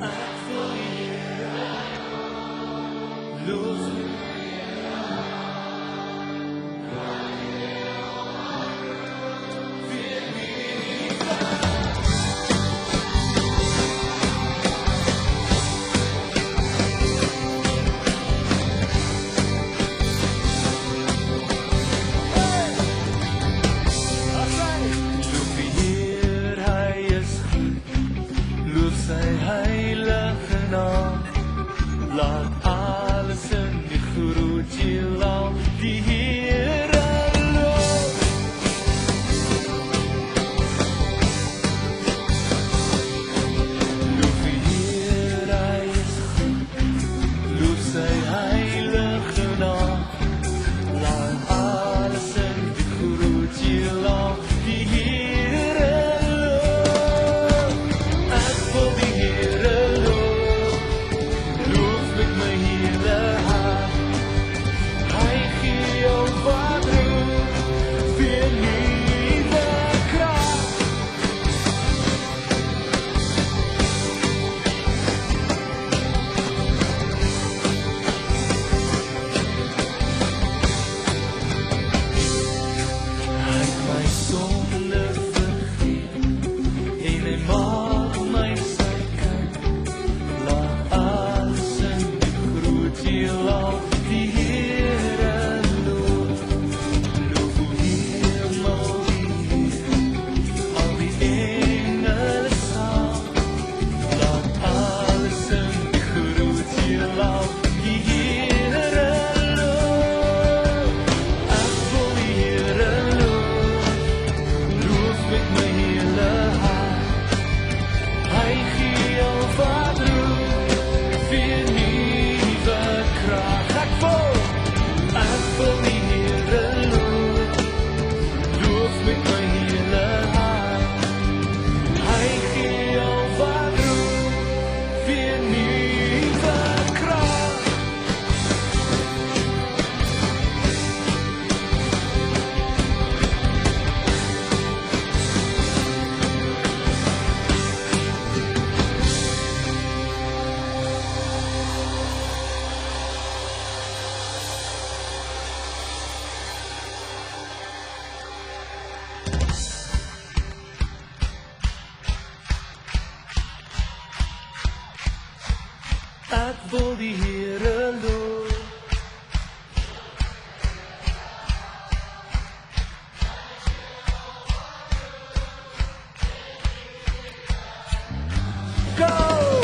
Ek wil die Here loof. Loof die Heer, hy is goed. Loof sy heilige naam. Laat alles in die groot heelal die Here loof. Loof die Heer, hy is goed. Loof sy heilige naam. Laat alles in die groot heelal die Here loof. Ek wil die Here loof. Loof met my hele hart. Hy gee jou wat roep, weer nuwe krag. Hy het my sonde vergeef en hy maak my sy kind. Laat alles in die groot heelal die Here loof. Loof hoe hemel die Heer, al die engele saam. Laat alles in die groot heelal die Here loof. Ek wil die Here loof. Loof met my hele hart. Hy gee jou wat roep, weer nuwe krag. Ek wil die Here loof. Loof met my hele hart. Hy gee jou wat roep, weer nuwe krag. Ek wil die Here loof. Go!